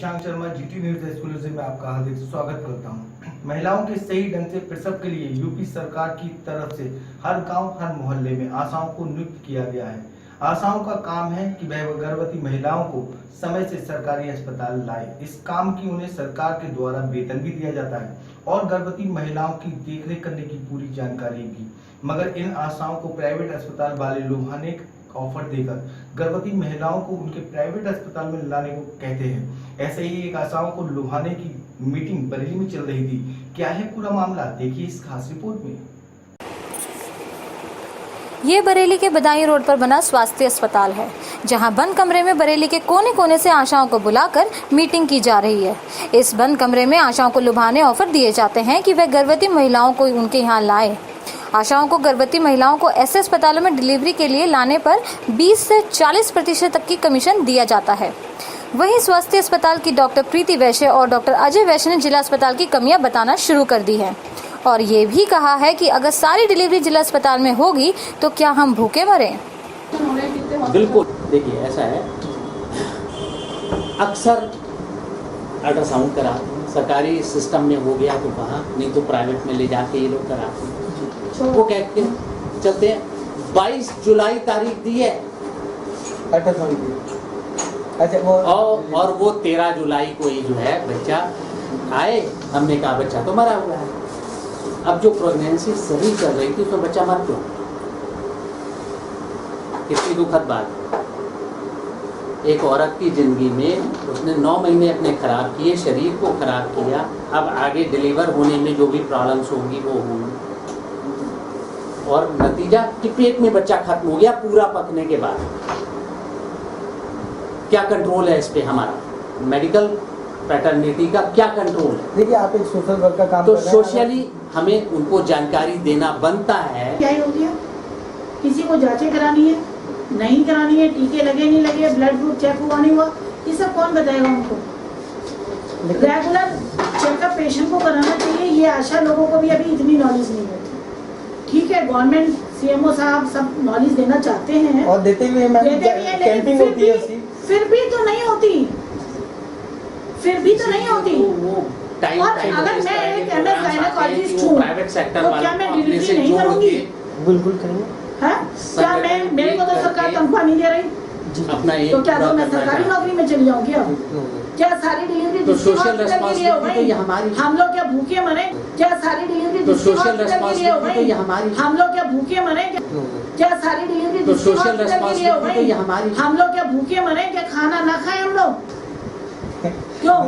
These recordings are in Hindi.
Shashank Sharma GT news exclusive में आपका हार्दिक स्वागत करता हूं। महिलाओं के सही ढंग से प्रसव के लिए यूपी सरकार की तरफ से हर गांव हर मोहल्ले में आशाओं को नियुक्त किया गया है। आशाओं का काम है कि वह गर्भवती महिलाओं को समय से सरकारी अस्पताल लाए। इस काम की उन्हें सरकार के द्वारा वेतन भी दिया जाता है और गर्भवती महिलाओं की देखरेख करने की पूरी जानकारी भी। मगर इन आशाओं को प्राइवेट अस्पताल वाले लुभाने ऑफर देकर गर्भवती महिलाओं को उनके प्राइवेट अस्पताल में लाने को कहते हैं। ऐसे ही एक आशाओं को लुभाने की मीटिंग बरेली में चल रही थी। क्या है पूरा मामला, देखिए इस खास रिपोर्ट में। ये बरेली के बदायूं रोड पर बना स्वास्थ्य अस्पताल है, जहां बंद कमरे में बरेली के कोने कोने से आशाओं को बुलाकर मीटिंग की जा रही है। इस बंद कमरे में आशाओं को लुभाने ऑफर दिए जाते हैं कि वह गर्भवती महिलाओं को उनके यहाँ लाए। आशाओं को गर्भवती महिलाओं को ऐसे अस्पतालों में डिलीवरी के लिए लाने पर 20 से 40% तक की कमीशन दिया जाता है। वहीं स्वास्थ्य अस्पताल की डॉक्टर प्रीति वैश्य और डॉक्टर अजय वैश्य ने जिला अस्पताल की कमियां बताना शुरू कर दी है और ये भी कहा है कि अगर सारी डिलीवरी जिला अस्पताल में होगी तो क्या हम भूखे मरें। बिल्कुल, देखिए ऐसा है, अक्सर अल्ट्रासाउंड करा सरकारी सिस्टम में हो गया तो कहाँ, नहीं तो प्राइवेट में ले जाके ये लोग कराते हैं। वो कहते हैं चलते हैं 22 जुलाई तारीख दी है अल्ट्रासाउंड की। अच्छा, वो और वो 13 जुलाई को ही जो है बच्चा आए। हमने कहा बच्चा तो मरा हुआ है। अब जो प्रेगनेंसी सही चल रही थी उसमें बच्चा मर क्यों? कितनी दुखद बात। एक औरत की जिंदगी में उसने 9 महीने अपने खराब किए, शरीर को खराब किया। अब आगे डिलीवर होने में जो भी प्रॉब्लम्स होंगी वो होंगी और नतीजा कि पेट में बच्चा खत्म हो गया पूरा पकने के बाद। क्या कंट्रोल है इस पे हमारा? मेडिकल पैटर्निटी का क्या कंट्रोल है? देखिए, आप एक सोशल वर्क का काम तो कर रहे हैं। सोशली हमें उनको जानकारी देना बनता है। क्या ही हो गया, किसी को जांचें करानी है नहीं करानी है, टीके लगे नहीं लगे, ब्लड ग्रुप चेक हुआ नहीं हुआ, ये सब कौन बताएगा उनको? रेगुलर चेकअप पेशेंट को कराना चाहिए। ये आशा लोगों को भी अभी इतनी नॉलेज नहीं है। ठीक है, गवर्नमेंट सीएमओ साहब सब नॉलेज देना चाहते हैं और देते भी हैं, कैंपिंग होती है उसकी। फिर भी तो नहीं होती, फिर भी तो नहीं होती। और अगर मैं एक एमएस गायनेकोलॉजिस्ट हूँ तो क्या मैं डिलीवरी नहीं करूँगी? बिल्कुल करेंगे। क्या मैं, मेरे को तो सरकार तनख्वाह नहीं दे रही अपना तो क्या तो मैं सरकारी नौकरी में चली जाऊंगी? अब क्या सारी डिलीवरी तो सोशल रिस्पांसिबिलिटी तो हमारी। हम लोग क्या भूखे मरे? क्या सारी डिलीवरी तो सोशल रिस्पांसिबिलिटी तो हमारी। हम लोग क्या भूखे मरे? क्या सारी डिलीवरी तो सोशल रिस्पांसिबिलिटी तो हमारी। हम लोग क्या भूखे मरे? क्या खाना ना खाए हम लोग? क्यों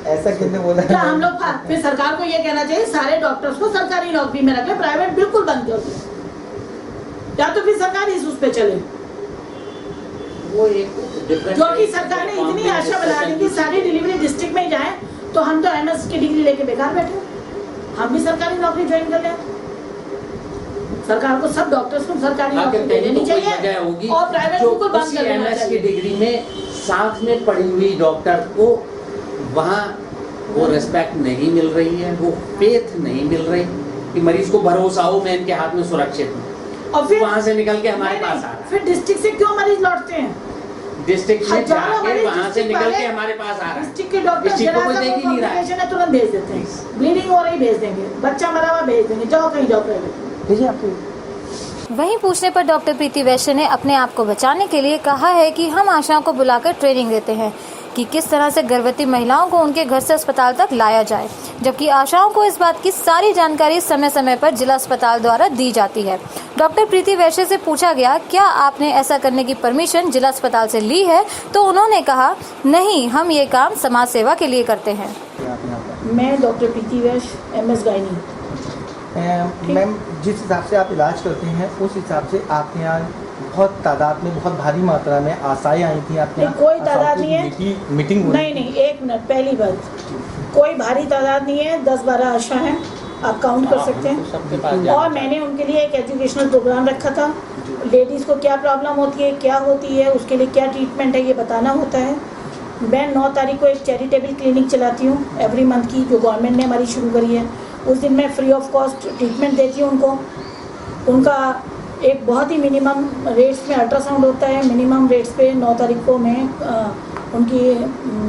ऐसा किसने बोला? क्या हम लोग फिर सरकार को ये कहना चाहिए सारे डॉक्टर्स को सरकारी नौकरी में रखे, प्राइवेट बिल्कुल बंद कर दो, या तो फिर सरकार इस उस पे चले। वो एक जो कि सरकार ने इतनी आशा बना दी कि सारी डिलीवरी डिस्ट्रिक्ट में ही जाए, तो हम तो एमएस की डिग्री लेके बेकार बैठे। हम भी सरकारी नौकरी ज्वाइन कर लें। सरकार को सब डॉक्टर्स को सरकारी नौकरी देनी चाहिए और प्राइवेट बिल्कुल बंद कर देना चाहिए। की डिग्री में साथ में पढ़ी हुई डॉक्टर को वहाँ वो रिस्पेक्ट नहीं मिल रही है, वो फेथ नहीं मिल रही कि मरीज को भरोसा हो मैं इनके हाथ में सुरक्षित हूँ, और फिर वहाँ से निकल के हमारे पास आ रहा है। फिर डिस्ट्रिक्ट से क्यों मरीज लौटते हैं? डिस्ट्रिक्ट में जाके वहाँ से निकल के हमारे पास आ रहा है। डिस्ट्रिक्ट के डॉक्टर को देख ही नहीं रहा है, तुरंत भेज देते हैं। ब्लीडिंग हो रही भेज देंगे, बच्चा मरा हुआ भेज देंगे, जाओ कहीं जाओ प्राइवेट। वहीं पूछने पर डॉक्टर प्रीति वैश्य ने अपने आप को बचाने के लिए कहा है कि हम आशाओं को बुलाकर ट्रेनिंग देते हैं कि किस तरह से गर्भवती महिलाओं को उनके घर से अस्पताल तक लाया जाए, जबकि आशाओं को इस बात की सारी जानकारी समय समय पर जिला अस्पताल द्वारा दी जाती है। डॉक्टर प्रीति वैश्य से पूछा गया क्या आपने ऐसा करने की परमिशन जिला अस्पताल से ली है, तो उन्होंने कहा नहीं, हम ये काम समाज सेवा के लिए करते हैं। मैं डॉक्टर प्रीति वैश्य एमएस गायनी। मैम, जिस हिसाब से आप इलाज करते हैं उस हिसाब से आपके यहाँ बहुत तादाद में, बहुत भारी मात्रा में आशाएं आई थी आपके यहाँ? कोई तादाद नहीं है, मीटिंग नहीं, एक मिनट, पहली बात, कोई भारी तादाद नहीं है। 10-12 आशा हैं, आप काउंट कर सकते हैं। और मैंने उनके लिए एक एजुकेशनल प्रोग्राम रखा था। लेडीज़ को क्या प्रॉब्लम होती है, क्या होती है, उसके लिए क्या ट्रीटमेंट है, ये बताना होता है। मैं 9 तारीख को एक चैरिटेबल क्लिनिक चलाती हूँ एवरी मंथ की, जो गवर्नमेंट ने हमारी शुरू करी है। उस दिन मैं फ्री ऑफ कॉस्ट ट्रीटमेंट देती हूँ उनको। उनका एक बहुत ही मिनिमम रेट्स में अल्ट्रासाउंड होता है। मिनिमम रेट्स पे 9 तारीख को मैं उनकी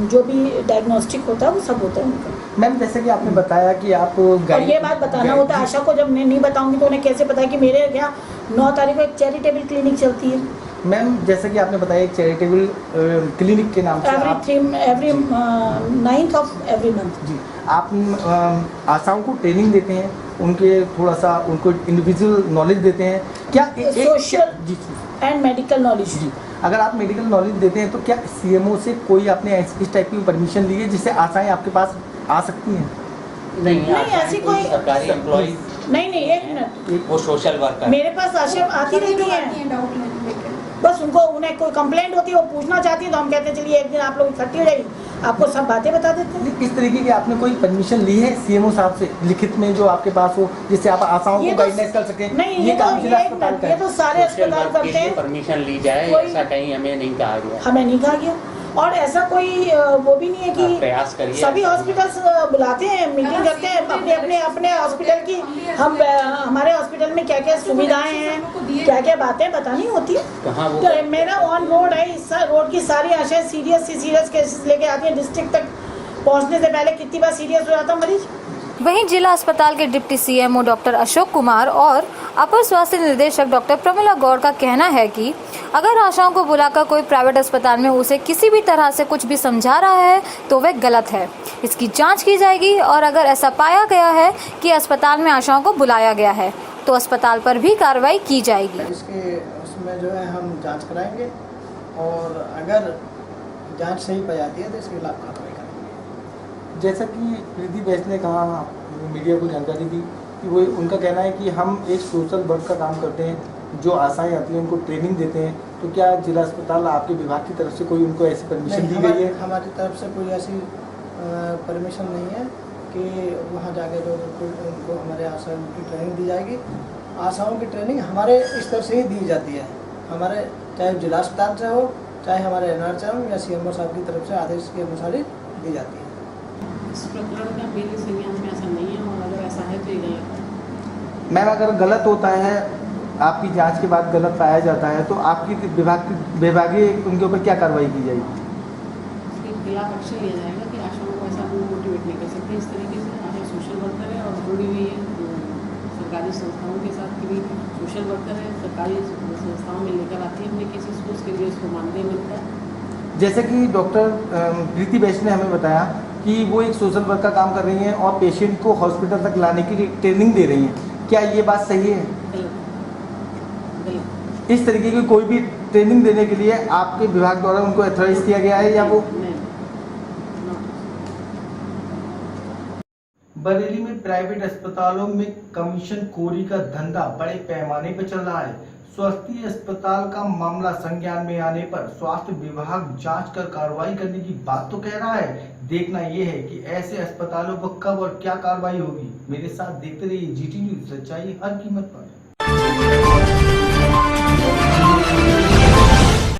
जो भी डायग्नोस्टिक होता है वो सब होता है उनका। मैम जैसे कि आपने बताया कि आप और ये बात बताना होता है आशा को, जब मैं नहीं बताऊंगी तो उन्हें कैसे पता है कि मेरे यहाँ 9 तारीख को एक चैरिटेबल क्लिनिक चलती है। मैम जैसे कि आपने बताया एक चैरिटेबल क्लिनिक के नाम से every 9th of every month जी आप आशाओं को ट्रेनिंग देते हैं, उनके थोड़ा सा उनको इंडिविजुअल नॉलेज देते हैं क्या? सोशल जी एंड मेडिकल नॉलेज। जी अगर आप मेडिकल नॉलेज देते हैं तो क्या सीएमओ से कोई आपने इस टाइप की परमिशन ली है जिससे आशाएं आपके पास आ सकती हैं? नहीं, ऐसी कोई सरकारी एम्प्लॉय नहीं, एक मिनट, वो सोशल वर्कर मेरे पास आशा आती रहती है, बस उनको उन्हें कोई कंप्लेंट होती है, वो पूछना चाहती है तो हम कहते हैं चलिए एक दिन आप लोग इकट्ठी हो जाइए, आपको सब बातें बता देते हैं। इस तरीके की आपने कोई परमिशन ली है सीएमओ साहब से लिखित में जो आपके पास हो, जिससे आप आशाओं को गाइडलाइंस कर सकें? नहीं, ये तो सारे अस्पताल करते हैं। परमिशन ली जाए, ऐसा कहीं हमें नहीं कहा गया। हमें नहीं कहा गया और ऐसा कोई वो भी नहीं है कि प्रयास करिए। सभी हॉस्पिटल्स बुलाते हैं, मीटिंग करते हैं अपने हॉस्पिटल की, हम हमारे हॉस्पिटल में क्या क्या सुविधाएं हैं, क्या क्या बातें बतानी होती है। तो मेरा ऑन रोड है, इस रोड की सारी आशाएं सीरियस केसेस लेके आती हैं। डिस्ट्रिक्ट तक पहुंचने से पहले कितनी बार सीरियस हो जाता मरीज। वहीं जिला अस्पताल के deputy CMO doctor Ashok Kumar और अपर स्वास्थ्य निदेशक डॉक्टर प्रमिला गौड़ का कहना है कि अगर आशाओं को बुलाकर कोई प्राइवेट अस्पताल में उसे किसी भी तरह से कुछ भी समझा रहा है तो वह गलत है। इसकी जांच की जाएगी और अगर ऐसा पाया गया है कि अस्पताल में आशाओं को बुलाया गया है तो अस्पताल पर भी कार्रवाई की जाएगी। इसके उसमें जो है हम जांच कराएंगे और अगर जांच सही पाई जाती है तो इसके खिलाफ कार्रवाई करेंगे। जैसा कि प्रीति बैस ने कहा, मीडिया को जानकारी दी कि वो उनका कहना है कि हम एक सोशल वर्क का काम करते हैं, जो आशाएं आती हैं उनको ट्रेनिंग देते हैं, तो क्या जिला अस्पताल आपके विभाग की तरफ से कोई उनको ऐसी परमिशन दी गई है? हमारी तरफ से कोई ऐसी परमिशन नहीं है कि वहाँ जाके जो उनको हमारे आशाओं की ट्रेनिंग दी जाएगी। आशाओं की ट्रेनिंग हमारे इस तरफ से ही दी जाती है, हमारे चाहे जिला अस्पताल से हो, चाहे हमारे एनआर से हो या सीएमओ साहब की तरफ से आदेश के अनुसार ही दी जाती है। इस प्रकरण का मेरे संज्ञान में ऐसा नहीं है और अगर ऐसा है तो ये गलत है। मैम अगर गलत होता है, आपकी जांच के बाद गलत पाया जाता है तो आपकी विभागीय उनके ऊपर क्या कार्रवाई की जाएगी? इसके खिलाफ एक्शन लिया जाएगा कि आशाओं को ऐसा मोटिवेट नहीं कर सकते। इस तरीके से आशा सोशल वर्कर है और जुड़ी हुई है सरकारी संस्थाओं के साथ भी। सोशल वर्कर है, सरकारी संस्थाओं में लेकर आती है अपने केसेस को, उसके लिए उसको मानदेय मिलता है। जैसे कि डॉक्टर प्रीति बैस ने हमें बताया कि वो एक सोशल वर्क का काम कर रही हैं और पेशेंट को हॉस्पिटल तक लाने की ट्रेनिंग दे रही हैं, क्या ये बात सही है? गलत। इस तरीके की कोई भी ट्रेनिंग देने के लिए आपके विभाग द्वारा उनको ऑथराइज किया गया है या वो? बरेली में प्राइवेट अस्पतालों में कमीशन खोरी का धंधा बड़े पैमाने पर चल रहा है। स्वास्थ्य अस्पताल का मामला संज्ञान में आने पर स्वास्थ्य विभाग जांच कर कार्रवाई करने की बात तो कह रहा है। देखना यह है कि ऐसे अस्पतालों पर कब और क्या कार्रवाई होगी। मेरे साथ देखते रहिए GT न्यूज़, सच्चाई हर कीमत पर।